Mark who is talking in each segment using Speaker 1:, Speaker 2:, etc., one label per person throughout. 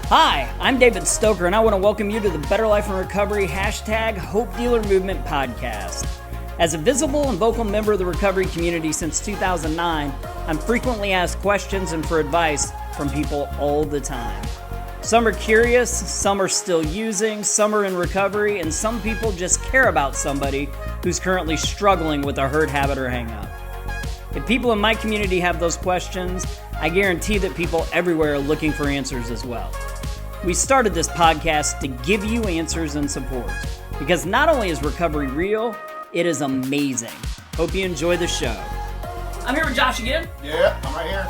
Speaker 1: Hi, I'm David Stoker, and I want to welcome you to the Better Life in Recovery #Hope Dealer Movement podcast. As a visible and vocal member of the recovery community since 2009, I'm frequently asked questions and for advice from people all the time. Some are curious, some are still using, some are in recovery, and some people just care about somebody who's currently struggling with a hurt habit or hang-up. If people in my community have those questions, I guarantee that people everywhere are looking for answers as well. We started this podcast to give you answers and support, because not only is recovery real, it is amazing. Hope you enjoy the show. I'm here with Josh again.
Speaker 2: Yeah, I'm right here.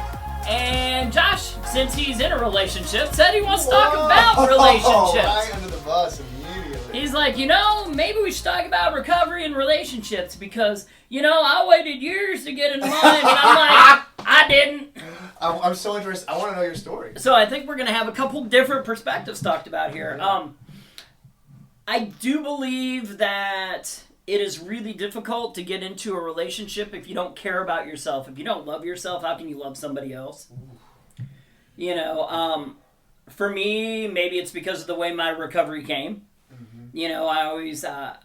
Speaker 1: And Josh, since he's in a relationship, said he wants to talk about relationships.
Speaker 2: Right under the bus immediately.
Speaker 1: He's like, maybe we should talk about recovery and relationships because, I waited years to get into mine, and I'm like, I didn't.
Speaker 2: I'm so interested. I want to know your story.
Speaker 1: So I think we're going to have a couple different perspectives talked about here. I do believe that it is really difficult to get into a relationship if you don't care about yourself. If you don't love yourself, how can you love somebody else? For me, maybe it's because of the way my recovery came. Mm-hmm. I always, say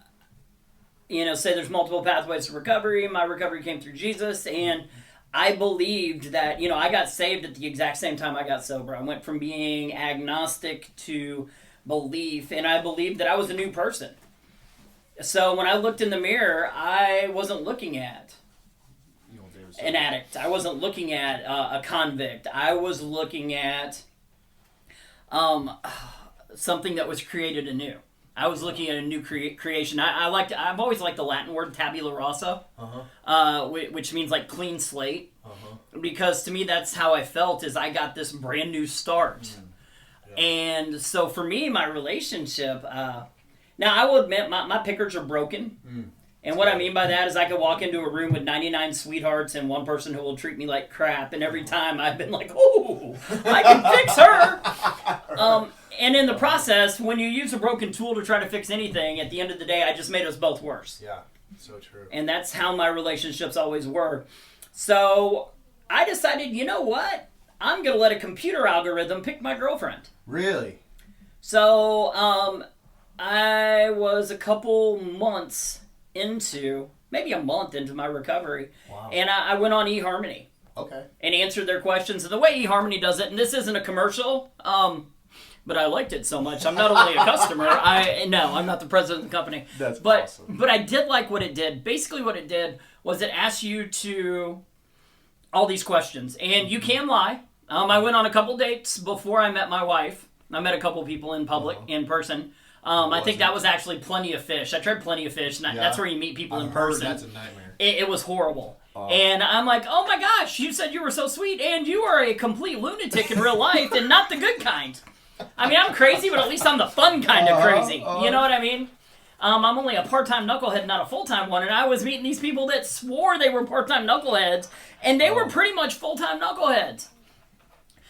Speaker 1: there's multiple pathways to recovery. My recovery came through Jesus, and I believed that, I got saved at the exact same time I got sober. I went from being agnostic to belief, and I believed that I was a new person. So when I looked in the mirror, I wasn't looking at an addict. I wasn't looking at a convict. I was looking at something that was created anew. I was looking at a new creation. I've always liked the Latin word tabula rasa, which means like clean slate. Because to me, that's how I felt. Is I got this brand new start, and so for me, my relationship. Now I will admit, my pickers are broken, and what I mean by that is I could walk into a room with 99 sweethearts and one person who will treat me like crap, and every time I've been like, "Oh, I can fix her." And in the process, when you use a broken tool to try to fix anything, at the end of the day, I just made us both worse.
Speaker 2: Yeah, so true.
Speaker 1: And that's how my relationships always were. So I decided, you know what? I'm going to let a computer algorithm pick my girlfriend.
Speaker 2: Really?
Speaker 1: So I was a couple months into, maybe a month into my recovery. Wow. And I went on eHarmony.
Speaker 2: Okay.
Speaker 1: And answered their questions. And the way eHarmony does it, and this isn't a commercial, but I liked it so much. I'm not only a customer. I'm not the president of the company.
Speaker 2: That's awesome.
Speaker 1: But I did like what it did. Basically what it did was it asked you to all these questions. And you can lie. I went on a couple dates before I met my wife. I met a couple people in public, in person. I think that was actually Plenty of Fish. I tried Plenty of Fish, and that's where you meet people in person.
Speaker 2: That's a nightmare.
Speaker 1: It was horrible. Oh. And I'm like, oh my gosh, you said you were so sweet, and you are a complete lunatic in real life, and not the good kind. I mean, I'm crazy, but at least I'm the fun kind of crazy. You know what I mean? I'm only a part-time knucklehead, not a full-time one, and I was meeting these people that swore they were part-time knuckleheads, and they were pretty much full-time knuckleheads.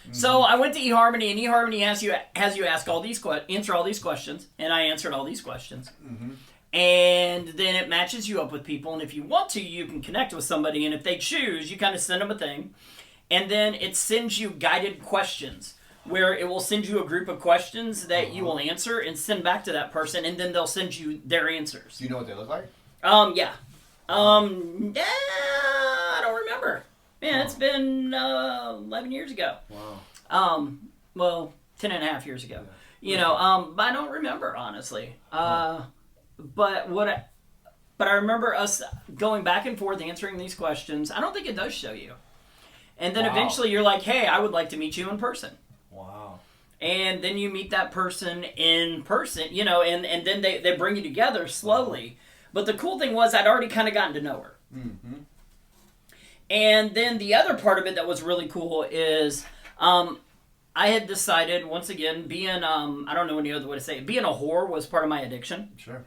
Speaker 1: Mm-hmm. So I went to eHarmony, and eHarmony has you ask all these answer all these questions, and I answered all these questions. Mm-hmm. And then it matches you up with people, and if you want to, you can connect with somebody, and if they choose, you kind of send them a thing, and then it sends you guided questions, where it will send you a group of questions that you will answer and send back to that person, and then they'll send you their answers.
Speaker 2: Do you know what they look like?
Speaker 1: Yeah. I don't remember. Man, it's been 11 years ago. Wow. 10 and a half years ago. Yeah. But I don't remember, honestly. But I remember us going back and forth answering these questions. I don't think it does show you. And then eventually you're like, hey, I would like to meet you in person.
Speaker 2: Wow.
Speaker 1: And then you meet that person in person, and then they bring you together slowly. But the cool thing was I'd already kind of gotten to know her. Mm-hmm. And then the other part of it that was really cool is I had decided, once again, being, I don't know any other way to say it, being a whore was part of my addiction.
Speaker 2: Sure.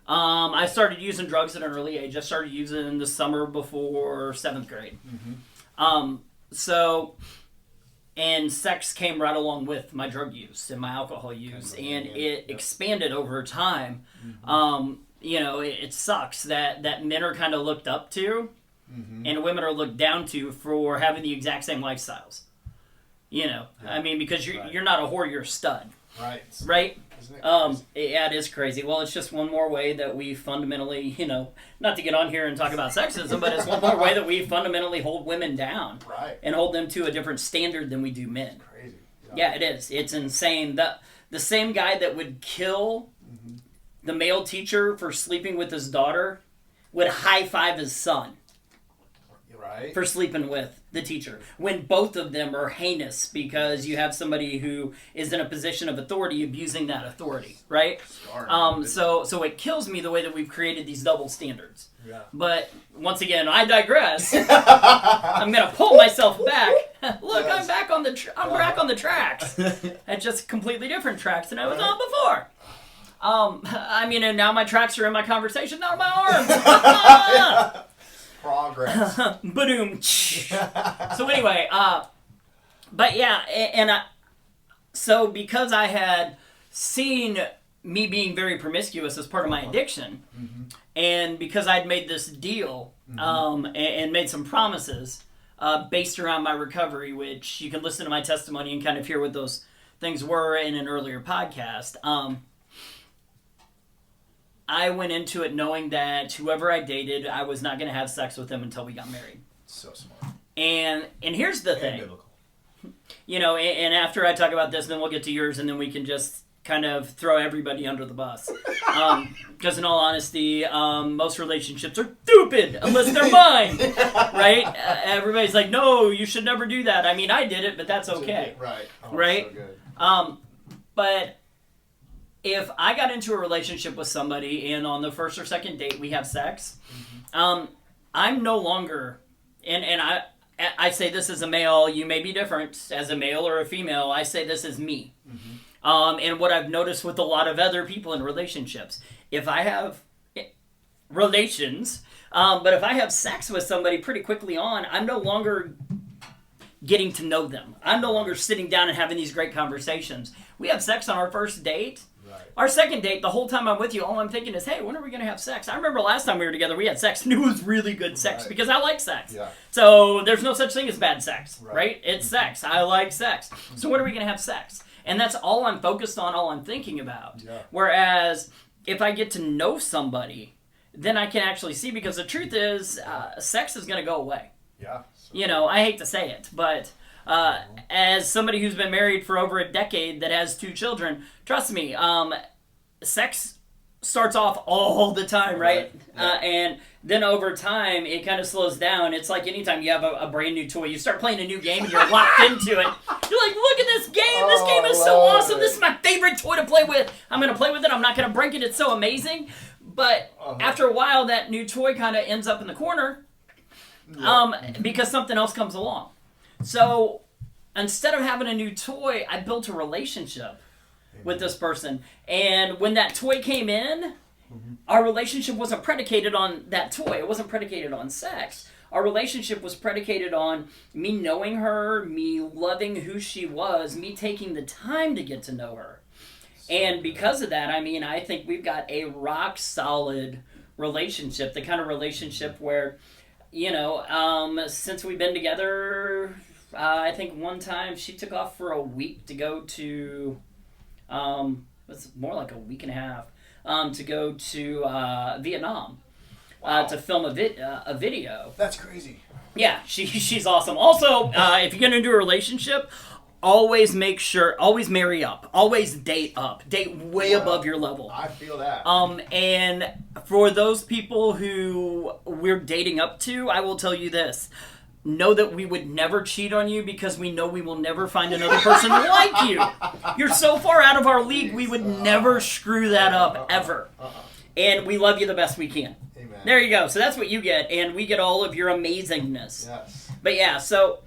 Speaker 1: I started using drugs at an early age. I started using in the summer before 7th grade. Mm-hmm. And sex came right along with my drug use and my alcohol use, and it expanded over time. Mm-hmm. It sucks that men are kind of looked up to, and women are looked down to for having the exact same lifestyles. You know,
Speaker 2: Yeah.
Speaker 1: I mean, because
Speaker 2: Right.
Speaker 1: you're not a whore, you're a stud,
Speaker 2: Right.
Speaker 1: right?
Speaker 2: Isn't it crazy?
Speaker 1: Yeah, it is crazy. Well, it's just one more way that we fundamentally, you know, not to get on here and talk about sexism, but it's one more way that we fundamentally hold women down
Speaker 2: Right.
Speaker 1: and hold them to a different standard than we do men.
Speaker 2: Crazy.
Speaker 1: Yeah, it is. It's insane. The same guy that would kill the male teacher for sleeping with his daughter would high-five his son
Speaker 2: Right.
Speaker 1: for sleeping with the teacher, when both of them are heinous because you have somebody who is in a position of authority abusing that authority, right? So it kills me the way that we've created these double standards.
Speaker 2: Yeah.
Speaker 1: But once again, I digress. I'm gonna pull myself back. Look,
Speaker 2: Yes.
Speaker 1: I'm back on the I'm back on the tracks. At just completely different tracks than I was on before. I mean, and now my tracks are in my conversation, not my arms.
Speaker 2: Progress.
Speaker 1: Ba-doom. So anyway, but yeah, so because I had seen me being very promiscuous as part of my addiction, and because I'd made this deal and made some promises based around my recovery, which you can listen to my testimony and kind of hear what those things were in an earlier podcast. I went into it knowing that whoever I dated, I was not going to have sex with them until we got married.
Speaker 2: So smart.
Speaker 1: And here's the thing.
Speaker 2: Biblical.
Speaker 1: You know, and after I talk about this, then we'll get to yours, and then we can just kind of throw everybody under the bus. Because in all honesty, most relationships are stupid unless they're mine, right? Everybody's like, no, you should never do that. I mean, I did it, but that's okay.
Speaker 2: Right. Oh,
Speaker 1: Right?
Speaker 2: So good.
Speaker 1: But if I got into a relationship with somebody and on the first or second date we have sex, I'm no longer, and I say this as a male, you may be different as a male or a female, I say this as me. And what I've noticed with a lot of other people in relationships, if I have relations, but if I have sex with somebody pretty quickly on, I'm no longer getting to know them. I'm no longer sitting down and having these great conversations. We have sex on our first date.
Speaker 2: Right.
Speaker 1: Our second date, the whole time I'm with you, all I'm thinking is, hey, when are we going to have sex? I remember last time we were together, we had sex, and it was really good sex,
Speaker 2: Right.
Speaker 1: because I like sex.
Speaker 2: Yeah.
Speaker 1: So there's no such thing as bad sex,
Speaker 2: Right.
Speaker 1: right? It's sex. I like sex. So when are we going to have sex? And that's all I'm focused on, all I'm thinking about.
Speaker 2: Yeah.
Speaker 1: Whereas if I get to know somebody, then I can actually see, because the truth is, sex is going to go away.
Speaker 2: Yeah.
Speaker 1: You know, I hate to say it, but as somebody who's been married for over a decade that has 2 children, trust me, sex starts off all the time, right?
Speaker 2: Yeah.
Speaker 1: And then over time, it kind of slows down. It's like anytime you have a brand new toy, you start playing a new game and you're locked into it. You're like, look at this game. This game is so
Speaker 2: love
Speaker 1: awesome.
Speaker 2: it.
Speaker 1: This is my favorite toy to play with. I'm going to play with it. I'm not going to break it. It's so amazing. But after a while, that new toy kind of ends up in the corner because something else comes along. So instead of having a new toy, I built a relationship with this person. And when that toy came in, our relationship wasn't predicated on that toy. It wasn't predicated on sex. Our relationship was predicated on me knowing her, me loving who she was, me taking the time to get to know her. And because of that, I mean, I think we've got a rock solid relationship, the kind of relationship where, you know, since we've been together, I think one time she took off for a week to go to, it's more like a week and a half, to go to Vietnam to film a video.
Speaker 2: That's crazy.
Speaker 1: Yeah, she's awesome. Also, if you get into a relationship, always marry up. Always date up. Date way above your level.
Speaker 2: I feel that.
Speaker 1: And for those people who we're dating up to, I will tell you this. Know that we would never cheat on you because we know we will never find another person like you. You're so far out of our league, we would never screw that up, ever. And we love you the best we can.
Speaker 2: Amen.
Speaker 1: There you go. So that's what you get, and we get all of your amazingness.
Speaker 2: Yes.
Speaker 1: But yeah, so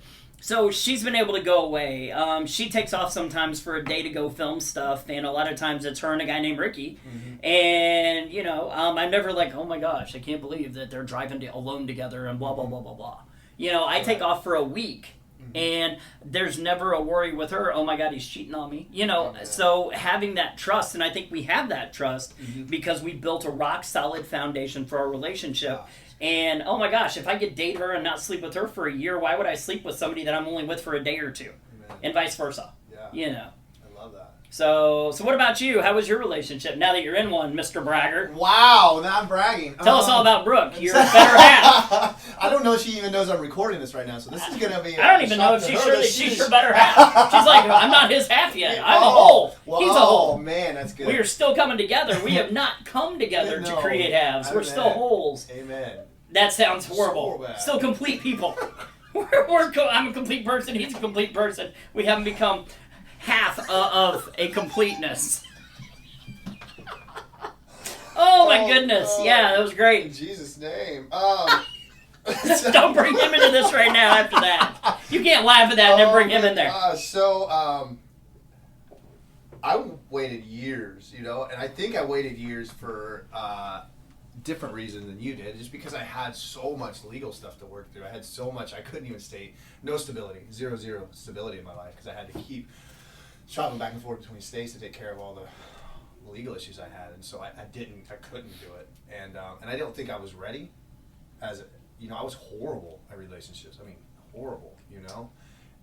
Speaker 1: she's been able to go away. She takes off sometimes for a day to go film stuff, and a lot of times it's her and a guy named Ricky. And, you know, I'm never like, oh my gosh, I can't believe that they're driving alone together and blah, blah, blah, blah, blah. You know, I take off for a week, and there's never a worry with her, oh my God, he's cheating on me. You know, so having that trust, and I think we have that trust because we built a rock-solid foundation for our relationship. And, oh my gosh, if I could date her and not sleep with her for a year, why would I sleep with somebody that I'm only with for a day or two? and vice versa.
Speaker 2: Yeah.
Speaker 1: You know.
Speaker 2: I love that.
Speaker 1: So what about you? How was your relationship now that you're in one, Mr. Bragger?
Speaker 2: Wow, now I'm bragging.
Speaker 1: Tell us all about Brooke, your better half.
Speaker 2: I don't know if she even knows I'm recording this right now, so this is going to be...
Speaker 1: I don't even know if she's sure that she's your better half. She's like, I'm not his half yet. I'm a whole.
Speaker 2: Well,
Speaker 1: He's a whole.
Speaker 2: Oh, man, that's good.
Speaker 1: We are still coming together. We have not come together to create halves. We're still wholes.
Speaker 2: Amen.
Speaker 1: That sounds horrible.
Speaker 2: So bad.
Speaker 1: Still complete people. I'm a complete person. He's a complete person. We haven't become half of a completeness. Oh my goodness. Yeah, that was great.
Speaker 2: In Jesus' name.
Speaker 1: Don't bring him into this right now after that. You can't laugh at that and then bring him in there.
Speaker 2: I waited years, and I think I waited years for different reasons than you did, just because I had so much legal stuff to work through. I had so much, I couldn't even stay, no stability, zero stability in my life, because I had to keep traveling back and forth between states to take care of all the legal issues I had, and so I couldn't do it, and I don't think I was ready. I was horrible at relationships. I mean, horrible,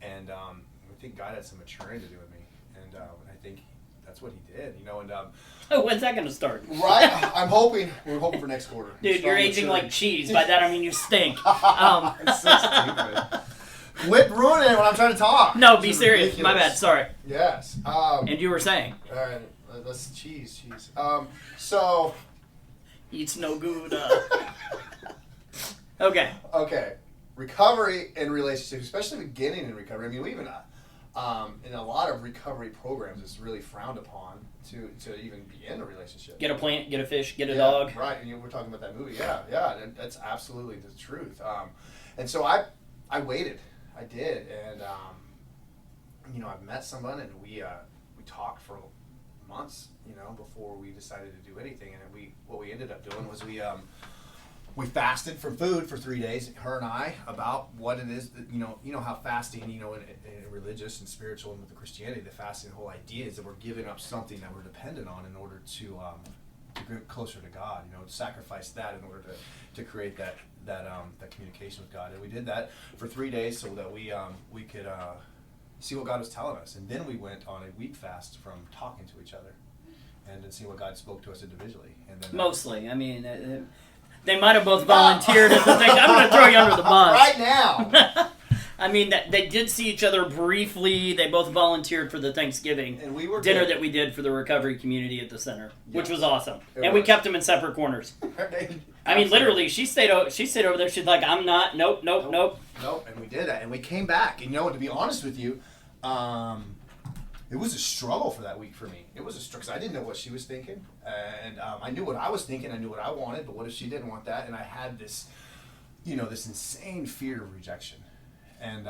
Speaker 2: and I think God had some maturing to do with me, and I think that's what He did, and
Speaker 1: when's that going to start?
Speaker 2: Right, we're hoping for next quarter.
Speaker 1: Dude, you're aging like cheese. By that I mean you stink.
Speaker 2: It's so stupid. Quit ruining it when I'm trying to talk.
Speaker 1: No, be serious. Ridiculous. My bad. Sorry.
Speaker 2: Yes.
Speaker 1: And you were saying?
Speaker 2: All right. Let's cheese. So.
Speaker 1: Eats no good. Okay.
Speaker 2: Recovery and relationships, especially beginning in recovery. I mean, we even in a lot of recovery programs, it's really frowned upon to even begin a relationship.
Speaker 1: Get a plant, get a fish, get a dog.
Speaker 2: Right. And we're talking about that movie. Yeah. That's absolutely the truth. And so I waited. I did, and I've met someone, and we talked for months, before we decided to do anything. And what we ended up doing was we fasted from food for 3 days, her and I, about what it is that how fasting, in religious and spiritual and with the Christianity, the fasting, the whole idea is that we're giving up something that we're dependent on in order to get closer to God, to sacrifice that in order to create that communication with God. And we did that for 3 days so that we could see what God was telling us. And then we went on a week fast from talking to each other and then see what God spoke to us individually. And then
Speaker 1: mostly, I mean, they might have both volunteered at the thing. I'm going to throw you under the bus
Speaker 2: right now.
Speaker 1: I mean, they did see each other briefly. They both volunteered for the Thanksgiving dinner that we did for the recovery community at the center, which was awesome. We kept them in separate corners. I mean, literally, she stayed over there. She's like, I'm not. Nope.
Speaker 2: And we did that, and we came back. And to be honest with you, it was a struggle for that week for me. It was a struggle because I didn't know what she was thinking, and I knew what I was thinking. I knew what I wanted, but what if she didn't want that? And I had this, this insane fear of rejection. And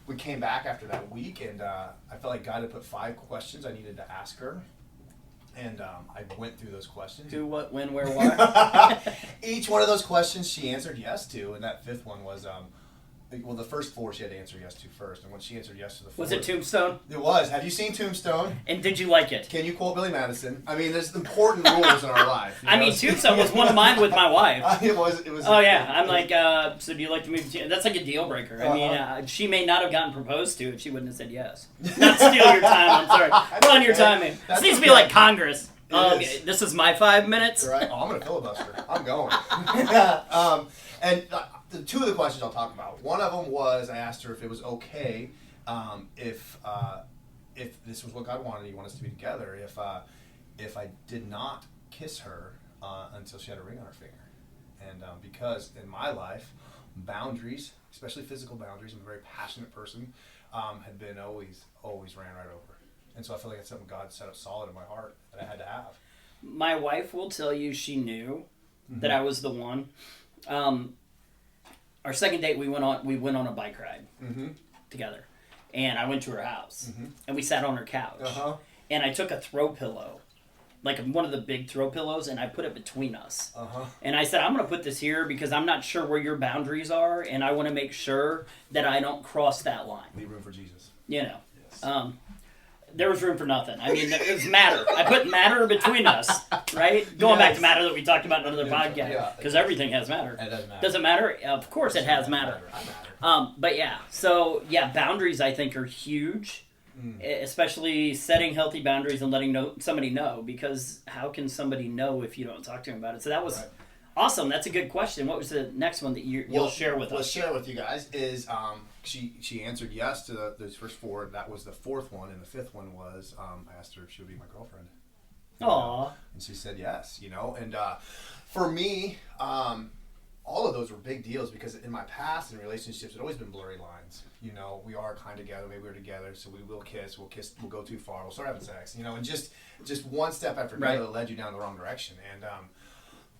Speaker 2: we came back after that week, and I felt like God had put 5 questions I needed to ask her. And I went through those questions.
Speaker 1: Who, what, when, where, why?
Speaker 2: Each one of those questions she answered yes to, and that 5th one was, the first 4 she had to answer yes to first. And when she answered yes to the 4th...
Speaker 1: Was it Tombstone?
Speaker 2: It was. Have you seen Tombstone?
Speaker 1: And did you like it?
Speaker 2: Can you quote Billy Madison? I mean, there's important rules in our life.
Speaker 1: I mean, Tombstone was one of mine with my wife.
Speaker 2: It was.
Speaker 1: Oh, yeah. I'm like, so do you like to move to... That's like a deal breaker. I mean, she may not have gotten proposed to if she wouldn't have said yes. Not steal your time, I'm sorry. Run your timing. This needs to be like Congress. This is my 5 minutes.
Speaker 2: Right. Oh, I'm going to filibuster. I'm going. The 2 of the questions I'll talk about. One of them was I asked her if it was okay if this was what God wanted, He wanted us to be together, if I did not kiss her until she had a ring on her finger. And because in my life, boundaries, especially physical boundaries, I'm a very passionate person, had been always ran right over. And so I feel like it's something God set up solid in my heart that I had to have.
Speaker 1: My wife will tell you she knew that I was the one. Our second date, we went on a bike ride together, and I went to her house, and we sat on her couch, and I took a throw pillow, like one of the big throw pillows, and I put it between us, and I said, I'm going to put this here because I'm not sure where your boundaries are, and I want to make sure that I don't cross that line.
Speaker 2: Leave room for Jesus.
Speaker 1: Yes. there was room for nothing. I mean, it was matter. I put matter between us, right? Going back to matter that we talked about in another podcast, because everything has matter.
Speaker 2: It does matter.
Speaker 1: Does it matter? Of course it has matter. But yeah, so yeah, boundaries I think are huge, especially setting healthy boundaries and letting somebody know, because how can somebody know if you don't talk to them about it? So that was awesome. That's a good question. What was the next one that you'll share with us?
Speaker 2: We'll share with you guys is she answered yes to those first 4. That was the 4th one, and the 5th one was I asked her if she would be my girlfriend.
Speaker 1: Aww.
Speaker 2: And she said yes, and for me, all of those were big deals because in my past in relationships, it always been blurry lines. We are kind of together, maybe we're together, so we will kiss, we'll go too far, we'll start having sex, and just one step after another led you down the wrong direction. And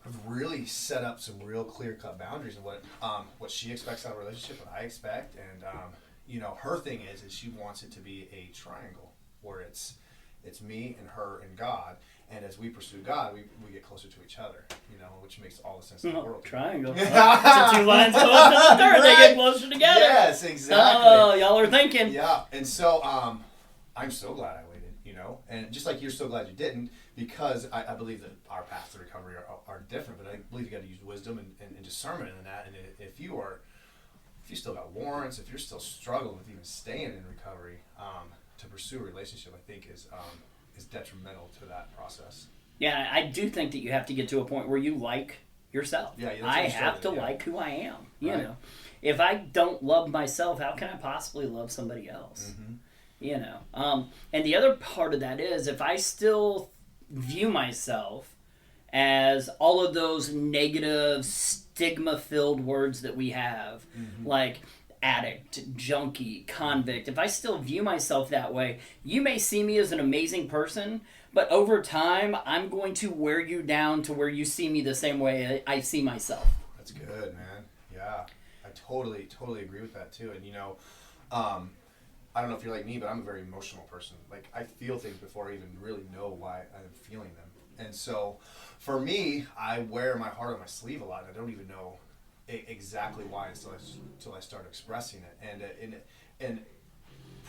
Speaker 2: I've really set up some real clear-cut boundaries of what she expects out of a relationship, what I expect, and her thing is she wants it to be a triangle where it's me and her and God, and as we pursue God, we get closer to each other, which makes all the sense in the world.
Speaker 1: Triangle. So 2 lines close to the third, they get closer together.
Speaker 2: Yes, exactly.
Speaker 1: Oh, y'all are thinking.
Speaker 2: Yeah, and so I'm so glad I waited, and just like you're so glad you didn't, because I believe that our paths to recovery are different, but I believe you got to use wisdom and discernment in that. And if you still got warrants, if you're still struggling with even staying in recovery, to pursue a relationship, I think is detrimental to that process.
Speaker 1: Yeah, I do think that you have to get to a point where you like yourself.
Speaker 2: Yeah,
Speaker 1: I have to like who I am. You know, if I don't love myself, how can I possibly love somebody else? And the other part of that is if I still view myself as all of those negative stigma-filled words that we have, like addict, junkie, convict, if I still view myself that way, you may see me as an amazing person, but over time, I'm going to wear you down to where you see me the same way I see myself.
Speaker 2: That's good, man. Yeah, I totally agree with that too. And I don't know if you're like me, but I'm a very emotional person. Like, I feel things before I even really know why I'm feeling them. And so, for me, I wear my heart on my sleeve a lot. And I don't even know exactly why until I start expressing it. And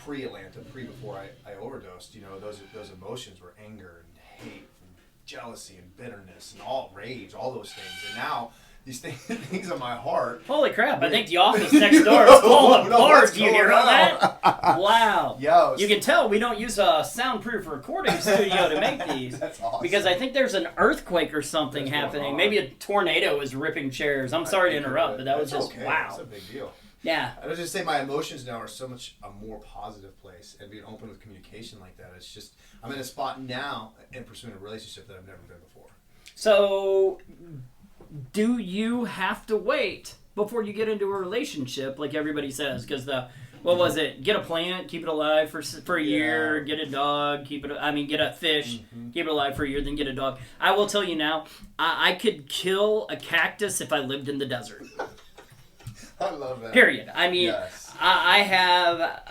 Speaker 2: pre-Atlanta, before I overdosed, those emotions were anger and hate and jealousy and bitterness and all rage, all those things. And now these things in my heart.
Speaker 1: Holy crap! I think the office next door is falling apart. Do you hear all that? Wow.
Speaker 2: Yo,
Speaker 1: you can tell we don't use a soundproof recording studio to make these.
Speaker 2: That's awesome.
Speaker 1: Because I think there's an earthquake or something happening. Maybe a tornado is ripping chairs. I'm sorry to interrupt, but that was just
Speaker 2: okay.
Speaker 1: wow.
Speaker 2: That's a big deal.
Speaker 1: Yeah.
Speaker 2: I would just say my emotions now are so much a more positive place, and being open with communication like that. It's just I'm in a spot now in pursuing a relationship that I've never been before.
Speaker 1: So, do you have to wait before you get into a relationship, like everybody says? Because what was it? Get a plant, keep it alive for a year. Get a dog, get a fish, keep it alive for a year, then get a dog. I will tell you now, I could kill a cactus if I lived in the desert.
Speaker 2: I love that.
Speaker 1: Period. I mean,
Speaker 2: yes.
Speaker 1: I have.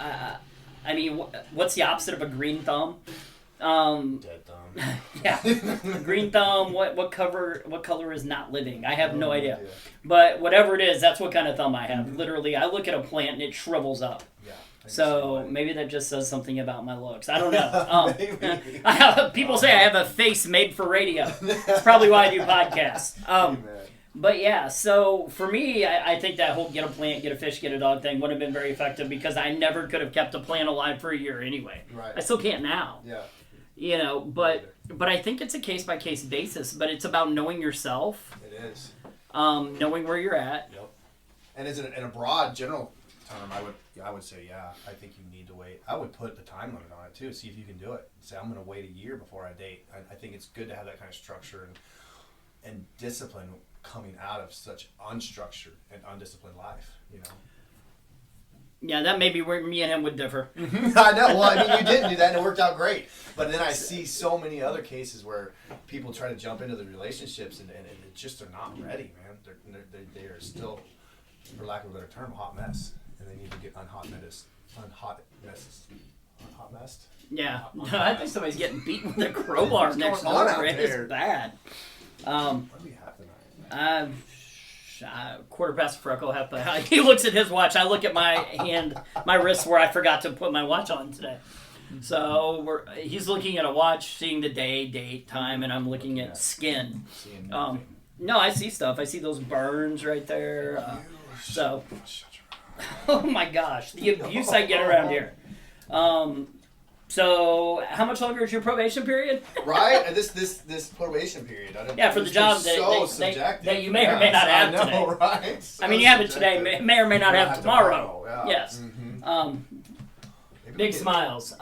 Speaker 1: What's the opposite of a green thumb?
Speaker 2: Dead thumb.
Speaker 1: Yeah, green thumb. What color is not living? I have no idea. But whatever it is, that's what kind of thumb I have. Literally, I look at a plant and it shrivels up.
Speaker 2: Yeah.
Speaker 1: So maybe that just says something about my looks. I don't know. People say I have a face made for radio. That's probably why I do podcasts. But yeah, so for me, I think that whole get a plant, get a fish, get a dog thing would have been very effective because I never could have kept a plant alive for a year anyway.
Speaker 2: Right.
Speaker 1: I still can't now.
Speaker 2: Yeah.
Speaker 1: But I think it's a case-by-case basis, but it's about knowing yourself.
Speaker 2: It is.
Speaker 1: Knowing where you're at.
Speaker 2: Yep. And as in a broad, general term, I would say, yeah, I think you need to wait. I would put the time limit on it, too. See if you can do it. Say, I'm going to wait a year before I date. I think it's good to have that kind of structure and discipline coming out of such unstructured and undisciplined life,
Speaker 1: Yeah, that may be where me and him would differ.
Speaker 2: I know. Well, you didn't do that, and it worked out great. But then I see so many other cases where people try to jump into the relationships, and it just they're not ready, man. They are still, for lack of a better term, a hot mess, and they need to get unhot messed.
Speaker 1: Yeah, I think somebody's getting beaten with a crowbar next door. It's bad.
Speaker 2: What do we have tonight?
Speaker 1: Quarter past freckle. He looks at his watch. I look at my hand, my wrist where I forgot to put my watch on today. So he's looking at a watch, seeing the day, date, time, and I'm looking at skin. No, I see stuff. I see those burns right there. So, oh my gosh, the abuse I get around here. So, how much longer is your probation period?
Speaker 2: Right, and this probation period.
Speaker 1: For the job that you may or may not have today.
Speaker 2: Right? So
Speaker 1: I mean, you have it today, may or may not have tomorrow.
Speaker 2: Yeah.
Speaker 1: Yes. Big smiles.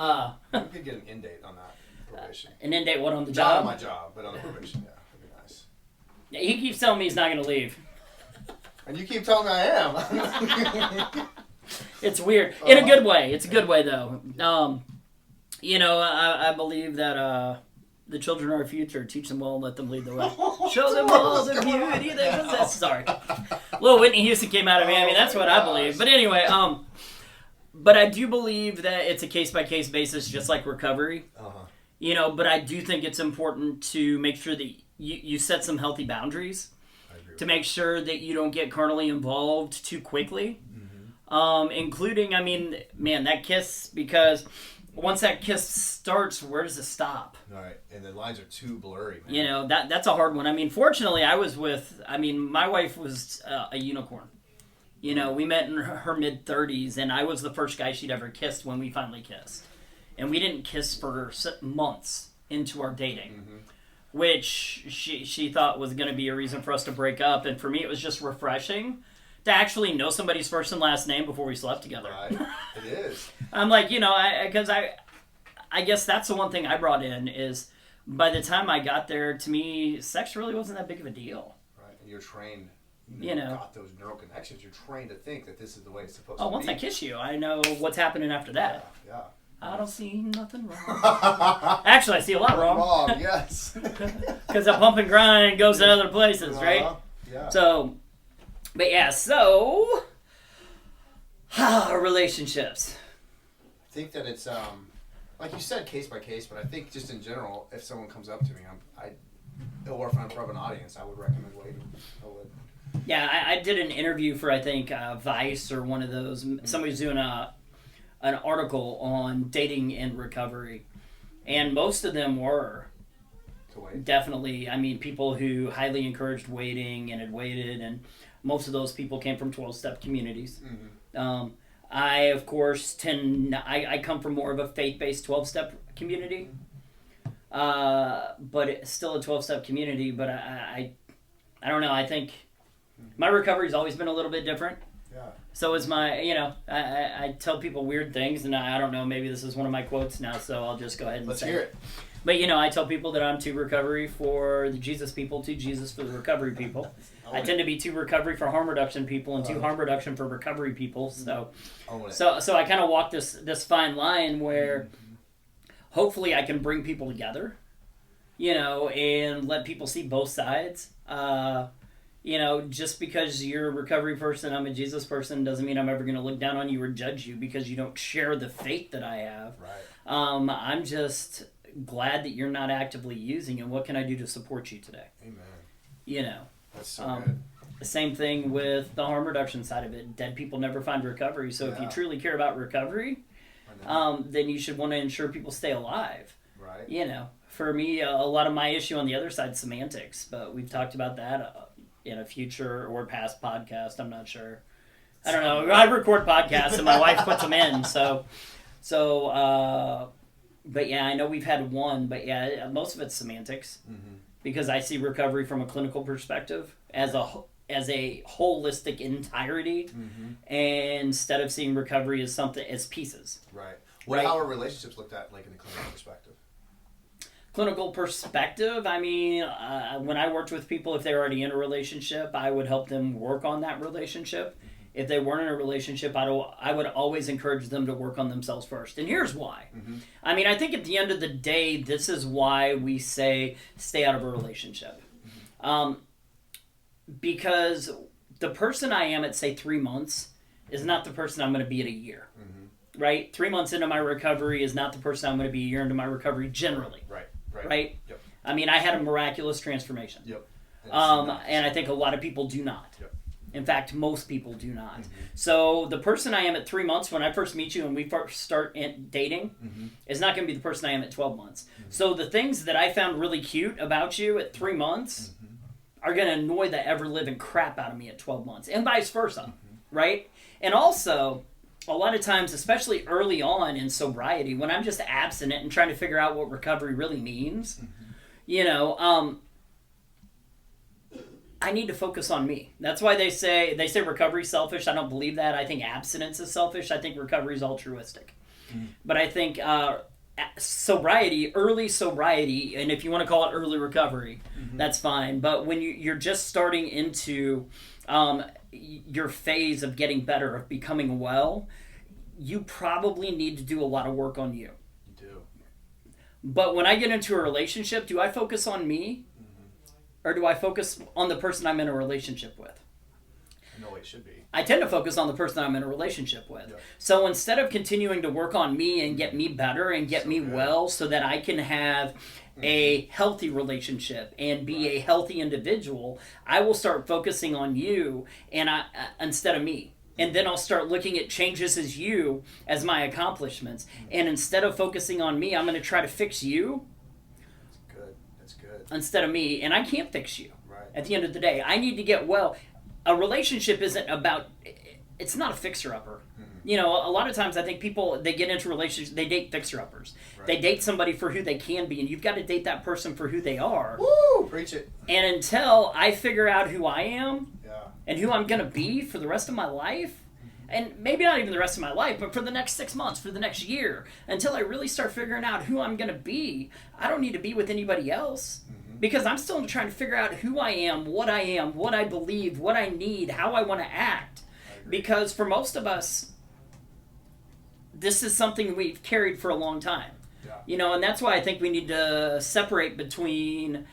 Speaker 2: We could get an end date on that probation.
Speaker 1: An end date what on the
Speaker 2: job?
Speaker 1: job?
Speaker 2: Not on my job, but on the probation. Yeah, that'd be nice.
Speaker 1: Yeah, he keeps telling me he's not going to leave.
Speaker 2: And you keep telling me I am.
Speaker 1: It's weird. In a good way. It's a good way, though. I believe that the children are our future. Teach them well and let them lead the way. Show them all the beauty they possess. Sorry. Little Whitney Houston came out of me. I mean, that's what I believe. But anyway, but I do believe that it's a case-by-case basis, just like recovery. But I do think it's important to make sure that you set some healthy boundaries to make sure that you don't get carnally involved too quickly. Including, I mean, man, that kiss, because once that kiss starts, where does it stop?
Speaker 2: Right, and the lines are too blurry, man.
Speaker 1: That's a hard one. I mean, fortunately, my wife was a unicorn. We met in her mid-30s, and I was the first guy she'd ever kissed when we finally kissed. And we didn't kiss for months into our dating, which she thought was going to be a reason for us to break up. And for me, it was just refreshing to actually know somebody's first and last name before we slept together.
Speaker 2: Right, it is.
Speaker 1: I'm like, because I guess that's the one thing I brought in is by the time I got there, to me, sex really wasn't that big of a deal.
Speaker 2: Right, and you're trained. Got those neural connections. You're trained to think that this is the way it's supposed to be.
Speaker 1: Oh, once I kiss you, I know what's happening after that.
Speaker 2: Yeah.
Speaker 1: I don't see nothing wrong. Actually, I see a lot wrong.
Speaker 2: Wrong, yes.
Speaker 1: Because the pump and grind goes to other places, right?
Speaker 2: Yeah.
Speaker 1: So, relationships.
Speaker 2: I think that it's, like you said, case by case, but I think just in general, if someone comes up to me, or if I'm in front of an audience, I would recommend waiting. I would.
Speaker 1: Yeah, I did an interview for, I think, Vice or one of those. Somebody's doing an article on dating and recovery. And most of them were definitely, I mean, people who highly encouraged waiting and had waited. And most of those people came from 12-step communities. I, of course, I come from more of a faith-based 12-step community. But it's still a 12-step community. But I don't know, I think my recovery's always been a little bit different.
Speaker 2: Yeah.
Speaker 1: So is my, I tell people weird things, and I don't know, maybe this is one of my quotes now, so I'll just go ahead and
Speaker 2: Let's
Speaker 1: say
Speaker 2: hear it.
Speaker 1: But, I tell people that I'm too recovery for the Jesus people, too Jesus for the recovery people. I tend to be too recovery for harm reduction people and too harm reduction for recovery people. So I kind of walk this fine line where hopefully I can bring people together, and let people see both sides. Just because you're a recovery person, I'm a Jesus person, doesn't mean I'm ever going to look down on you or judge you because you don't share the faith that I have.
Speaker 2: Right.
Speaker 1: I'm just glad that you're not actively using it. What can I do to support you today?
Speaker 2: Amen. That's so good.
Speaker 1: The same thing with the harm reduction side of it. Dead people never find recovery. So if you truly care about recovery, then you should want to ensure people stay alive.
Speaker 2: Right.
Speaker 1: For me, a lot of my issue on the other side is semantics, but we've talked about that in a future or past podcast. I'm not sure. I don't know. I record podcasts and my wife puts them in. But yeah, I know we've had one, but yeah, most of it's semantics because I see recovery from a clinical perspective as a holistic entirety, instead of seeing recovery as something as pieces.
Speaker 2: Right. How are relationships looked at, like in the clinical perspective?
Speaker 1: Clinical perspective, I mean, when I worked with people, if they're already in a relationship, I would help them work on that relationship. If they weren't in a relationship, I would always encourage them to work on themselves first. And here's why. I mean, I think at the end of the day, this is why we say stay out of a relationship. Because the person I am at, say, 3 months is not the person I'm going to be at a year. Right? 3 months into my recovery is not the person I'm going to be a year into my recovery generally. Right?
Speaker 2: Yep.
Speaker 1: I mean, I had a miraculous transformation.
Speaker 2: Yep.
Speaker 1: And I think a lot of people do not.
Speaker 2: Yep.
Speaker 1: In fact, most people do not. So the person I am at 3 months when I first meet you and we first start dating is not going to be the person I am at 12 months. So the things that I found really cute about you at 3 months are going to annoy the ever-living crap out of me at 12 months, and vice versa, right? And also, a lot of times, especially early on in sobriety, when I'm just abstinent and trying to figure out what recovery really means, you know, I need to focus on me. That's why they say recovery's selfish. I don't believe that. I think abstinence is selfish. I think recovery is altruistic. But I think sobriety, early sobriety, and if you want to call it early recovery, that's fine. But when you're just starting into your phase of getting better, of becoming well, you probably need to do a lot of work on you.
Speaker 2: You do.
Speaker 1: But when I get into a relationship, do I focus on me? Or do I focus on the person I'm in a relationship with?
Speaker 2: No, it should be.
Speaker 1: I tend to focus on the person I'm in a relationship with.
Speaker 2: Yeah.
Speaker 1: So instead of continuing to work on me and get me better and get me well so that I can have a healthy relationship and be a healthy individual, I will start focusing on you and instead of me. And then I'll start looking at changes as you as my accomplishments. And instead of focusing on me, I'm going to try to fix you. Instead of me, and I can't fix you.
Speaker 2: Right.
Speaker 1: At the end of the day, I need to get well. A relationship isn't about, it's not a fixer-upper. You know, a lot of times I think people, they get into relationships, they date fixer-uppers. Right. They date somebody for who they can be, and you've got to date that person for who they are.
Speaker 2: Woo! Preach it.
Speaker 1: And until I figure out who I am and who I'm going to be for the rest of my life, and maybe not even the rest of my life, but for the next 6 months, for the next year, until I really start figuring out who I'm going to be, I don't need to be with anybody else. Because I'm still trying to figure out who I am, what I believe, what I need, how I want to act. Because for most of us, this is something we've carried for a long time. Yeah. You know, and that's why I think we need to separate between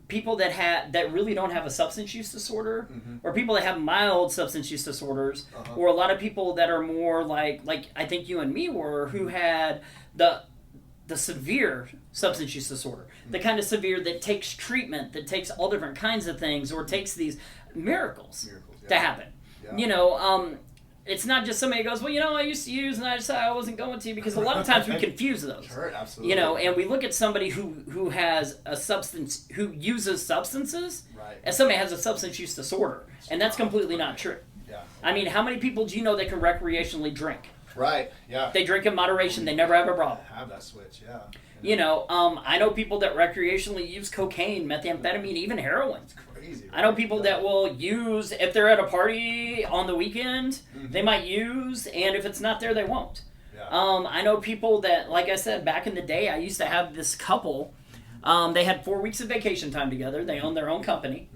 Speaker 1: people that really don't have a substance use disorder, or people that have mild substance use disorders, or a lot of people that are more like I think you and me were, who had the severe substance use disorder, the kind of severe that takes treatment, that takes all different kinds of things, or takes these miracles to happen. Yeah. You know, it's not just somebody goes, well, you know, I used to use and I decided I wasn't going to, because a lot of times we confuse those.
Speaker 2: Sure, absolutely.
Speaker 1: You know, and we look at somebody who has a substance, who uses substances, as somebody has a substance use disorder, and that's completely not true.
Speaker 2: Yeah.
Speaker 1: I mean, how many people do you know that can recreationally drink?
Speaker 2: Right, yeah.
Speaker 1: They drink in moderation. They never have a problem.
Speaker 2: Have that switch, yeah.
Speaker 1: You know, I know people that recreationally use cocaine, methamphetamine, even heroin.
Speaker 2: It's crazy. Right?
Speaker 1: I know people that will use, if they're at a party on the weekend, they might use, and if it's not there, they won't. Yeah. I know people that, like I said, back in the day, I used to have this couple. They had 4 weeks of vacation time together. They owned their own company,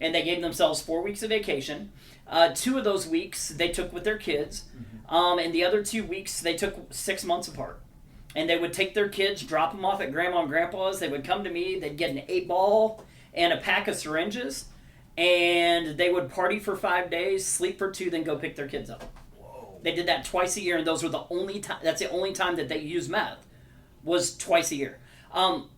Speaker 1: and they gave themselves 4 weeks of vacation. 2 of those weeks they took with their kids, and the other 2 weeks they took 6 months apart. And they would take their kids, drop them off at Grandma and Grandpa's. They would come to me. They'd get an 8-ball and a pack of syringes, and they would party for 5 days, sleep for 2, then go pick their kids up. Whoa. They did that twice a year, and those were the only time. That's the only time that they used meth, was twice a year. I'm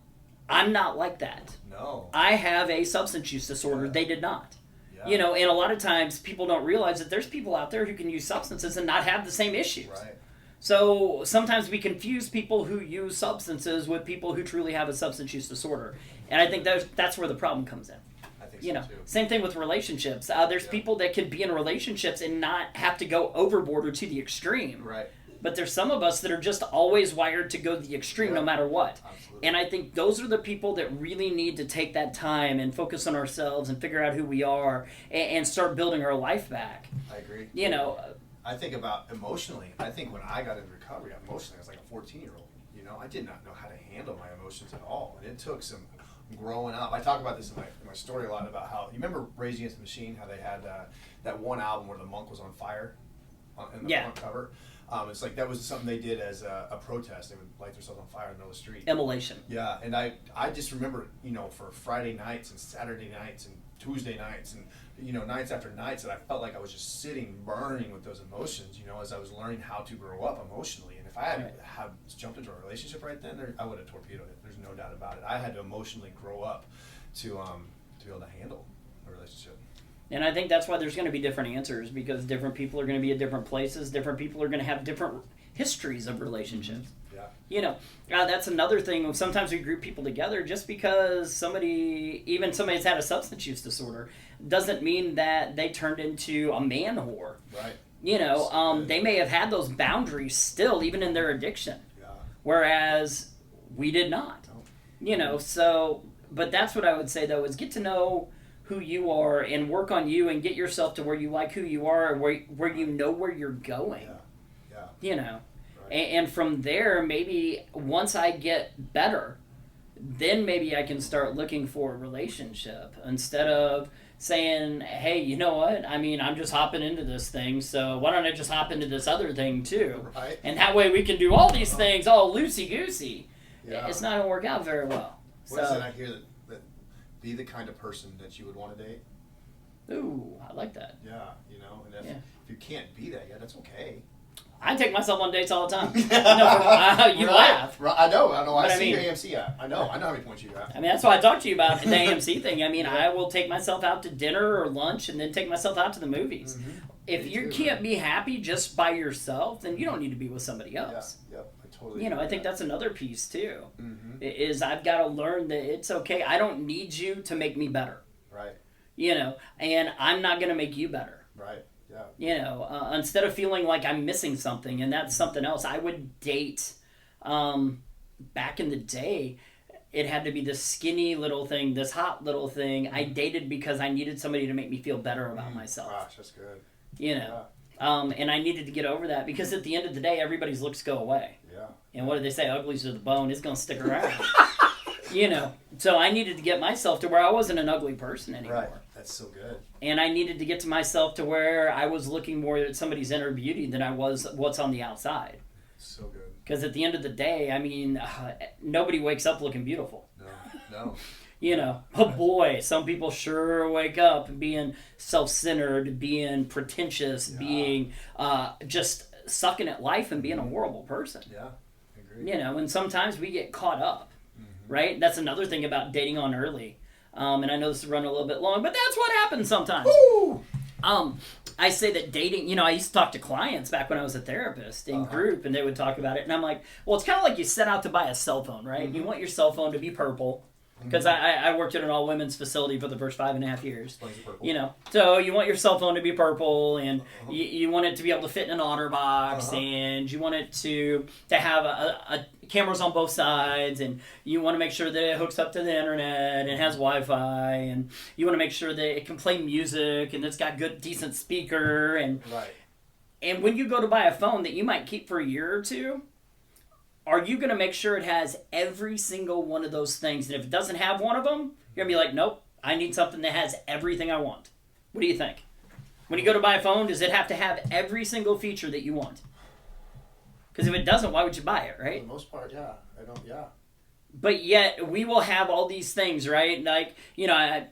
Speaker 1: not like that.
Speaker 2: No.
Speaker 1: I have a substance use disorder. Yeah. They did not. Yeah. You know, and a lot of times people don't realize that there's people out there who can use substances and not have the same issues.
Speaker 2: Right.
Speaker 1: So sometimes we confuse people who use substances with people who truly have a substance use disorder. And I think that's where the problem comes in.
Speaker 2: I think
Speaker 1: you know,
Speaker 2: too.
Speaker 1: Same thing with relationships. There's people that can be in relationships and not have to go overboard or to the extreme.
Speaker 2: Right.
Speaker 1: But there's some of us that are just always wired to go to the extreme no matter what.
Speaker 2: Absolutely.
Speaker 1: And I think those are the people that really need to take that time and focus on ourselves and figure out who we are and start building our life back.
Speaker 2: I agree.
Speaker 1: You know,
Speaker 2: I think about emotionally. I think when I got into recovery, emotionally, I was like a 14-year-old. You know, I did not know how to handle my emotions at all. And it took some growing up. I talk about this in my story a lot, about how, you remember Rage Against the Machine, how they had that one album where the monk was on fire in the front cover? It's like that was something they did as a protest. They would light themselves on fire in the middle of the street.
Speaker 1: Immolation.
Speaker 2: Yeah, and I just remember, you know, for Friday nights and Saturday nights and Tuesday nights and, you know, nights after nights, that I felt like I was just sitting burning with those emotions, you know, as I was learning how to grow up emotionally. And if I had jumped into a relationship right then, I would have torpedoed it. There's no doubt about it. I had to emotionally grow up to be able to handle a relationship.
Speaker 1: And I think that's why there's going to be different answers, because different people are going to be at different places. Different people are going to have different histories of relationships.
Speaker 2: Yeah.
Speaker 1: You know, that's another thing. Sometimes we group people together just because somebody's had a substance use disorder doesn't mean that they turned into a man whore.
Speaker 2: Right.
Speaker 1: You know, they may have had those boundaries still, even in their addiction. Yeah. Whereas we did not. No. You know, so, but that's what I would say, though, is get to know who you are and work on you and get yourself to where you like who you are and where you know where you're going.
Speaker 2: Yeah.
Speaker 1: You know.
Speaker 2: Right.
Speaker 1: And from there, maybe once I get better, then maybe I can start looking for a relationship instead of saying, hey, you know what? I mean, I'm just hopping into this thing, so why don't I just hop into this other thing too?
Speaker 2: Right.
Speaker 1: And that way we can do all these things all loosey-goosey.
Speaker 2: Yeah.
Speaker 1: It's not going to work out very well.
Speaker 2: What is it I hear that be the kind of person that you would want to date?
Speaker 1: Ooh, I like that.
Speaker 2: Yeah, you know, and if you can't be that yet, that's okay.
Speaker 1: I take myself on dates all the time. You laugh.
Speaker 2: Right. I know. I see
Speaker 1: mean,
Speaker 2: your AMC app. I know how many points you got.
Speaker 1: I mean, that's why I talked to you about the AMC thing. I mean, I will take myself out to dinner or lunch and then take myself out to the movies. Mm-hmm. If you can't be happy just by yourself, then you don't need to be with somebody else.
Speaker 2: Yeah. Yep. I totally.
Speaker 1: You know, I think that's another piece too.
Speaker 2: Mm-hmm.
Speaker 1: Is I've got to learn that it's okay. I don't need you to make me better.
Speaker 2: Right.
Speaker 1: You know, and I'm not going to make you better.
Speaker 2: Right. Yeah.
Speaker 1: You know, instead of feeling like I'm missing something, and that's something else. I would date. Back in the day, it had to be this skinny little thing, this hot little thing. I dated because I needed somebody to make me feel better about myself.
Speaker 2: Gosh, that's good.
Speaker 1: You know, and I needed to get over that because at the end of the day, everybody's looks go away.
Speaker 2: Yeah.
Speaker 1: And what do they say? Uglies to the bone. It's going to stick around. You know, so I needed to get myself to where I wasn't an ugly person anymore.
Speaker 2: Right. That's so good.
Speaker 1: And I needed to get to myself to where I was looking more at somebody's inner beauty than I was what's on the outside.
Speaker 2: So good.
Speaker 1: Because at the end of the day, I mean, nobody wakes up looking beautiful.
Speaker 2: No.
Speaker 1: You know, but boy, some people sure wake up being self-centered, being pretentious, being just sucking at life and being a horrible person.
Speaker 2: Yeah, I agree.
Speaker 1: You know, and sometimes we get caught up, right? That's another thing about dating on early. And I know this is running a little bit long, but that's what happens sometimes.
Speaker 2: Woo!
Speaker 1: I say that dating, you know, I used to talk to clients back when I was a therapist in group, and they would talk about it. And I'm like, well, it's kind of like you set out to buy a cell phone, right? You want your cell phone to be purple. Because I worked at an all-women's facility for the first 5.5 years. You know, so you want your cell phone to be purple, and you want it to be able to fit in an OtterBox, and you want it to have a cameras on both sides, and you want to make sure that it hooks up to the internet and has Wi-Fi, and you want to make sure that it can play music and it's got good, decent speaker, and and when you go to buy a phone that you might keep for a year or two. Are you going to make sure it has every single one of those things? And if it doesn't have one of them, you're going to be like, nope, I need something that has everything I want. What do you think? When you go to buy a phone, does it have to have every single feature that you want? Because if it doesn't, why would you buy it, right?
Speaker 2: For the most part, yeah.
Speaker 1: But yet, we will have all these things, right? Like, you know,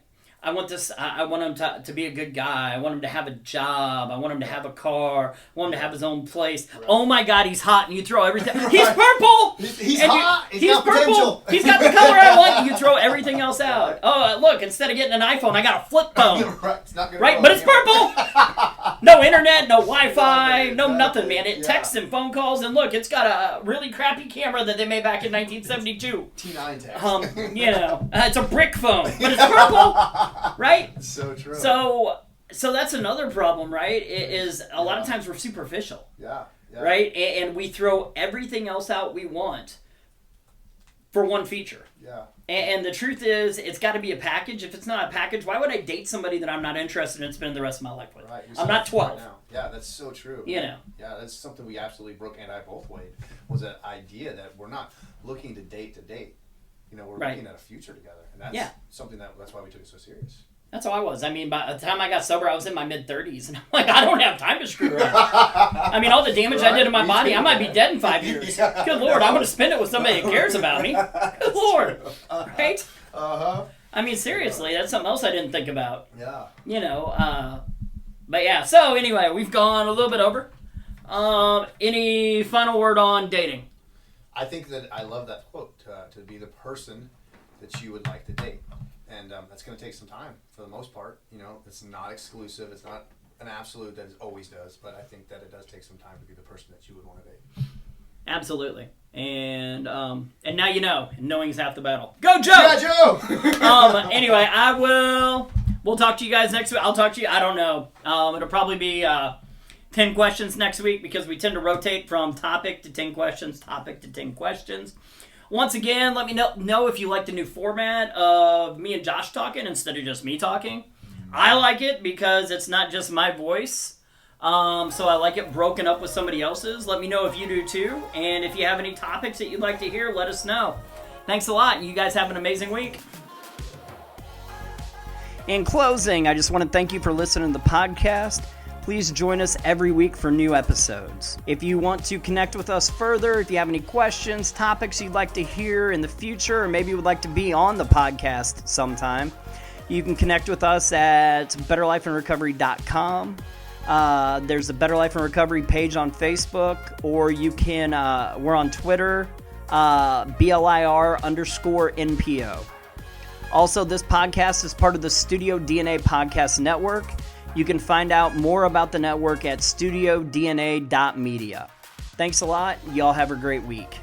Speaker 1: I want this. I want him to be a good guy. I want him to have a job. I want him to have a car. I want him to have his own place. Right. Oh my God, he's hot, and you throw everything. He's purple.
Speaker 2: He's hot. He's got
Speaker 1: purple.
Speaker 2: Potential.
Speaker 1: He's got the color I want. And you throw everything else out. Oh, look! Instead of getting an iPhone, I got a flip phone.
Speaker 2: It's not gonna
Speaker 1: right, but it's purple. No internet, no Wi-Fi, no nothing, man. It texts and phone calls, and look, it's got a really crappy camera that they made back in 1972.
Speaker 2: T9 text.
Speaker 1: You know, it's a brick phone, but it's purple, right?
Speaker 2: So true.
Speaker 1: So that's another problem, right? It is a lot of times we're superficial.
Speaker 2: Yeah.
Speaker 1: Right? And we throw everything else out we want for one feature.
Speaker 2: Yeah.
Speaker 1: And the truth is, it's got to be a package. If it's not a package, why would I date somebody that I'm not interested in spending the rest of my life with?
Speaker 2: Right.
Speaker 1: I'm not 12.
Speaker 2: Right now. Yeah, that's so true.
Speaker 1: You know.
Speaker 2: Yeah, that's something we absolutely, Brooke and I both weighed, was that idea that we're not looking to date. You know, we're looking at a future together. And that's something that's why we took it so serious. That's
Speaker 1: how I was. I mean, by the time I got sober, I was in my mid-30s. And I'm like, I don't have time to screw around. I mean, all the damage I did to my body, I might be dead in 5 years. Good Lord, I'm going to spend it with somebody that cares about me. Good Lord. Right? I mean, seriously, that's something else I didn't think about.
Speaker 2: Yeah.
Speaker 1: You know, but yeah. So anyway, we've gone a little bit over. Any final word on dating?
Speaker 2: I think that I love that quote, to be the person that you would like to date. And that's going to take some time for the most part. You know, it's not exclusive. It's not an absolute that it always does, but I think that it does take some time to be the person that you would want to be.
Speaker 1: Absolutely. And now you know. Knowing is half the battle. Go, Joe!
Speaker 2: Yeah, Joe!
Speaker 1: Anyway, we'll talk to you guys next week. I'll talk to you, I don't know. It'll probably be 10 questions next week because we tend to rotate from topic to 10 questions, topic to 10 questions. Once again, let me know if you like the new format of me and Josh talking instead of just me talking. I like it because it's not just my voice. So I like it broken up with somebody else's. Let me know if you do too. And if you have any topics that you'd like to hear, let us know. Thanks a lot. You guys have an amazing week. In closing, I just want to thank you for listening to the podcast. Please join us every week for new episodes. If you want to connect with us further, if you have any questions, topics you'd like to hear in the future, or maybe would like to be on the podcast sometime, you can connect with us at betterlifeandrecovery.com. There's a Better Life and Recovery page on Facebook, or you can, we're on Twitter, BLIR_NPO. Also, this podcast is part of the Studio DNA Podcast Network. You can find out more about the network at studiodna.media. Thanks a lot. Y'all have a great week.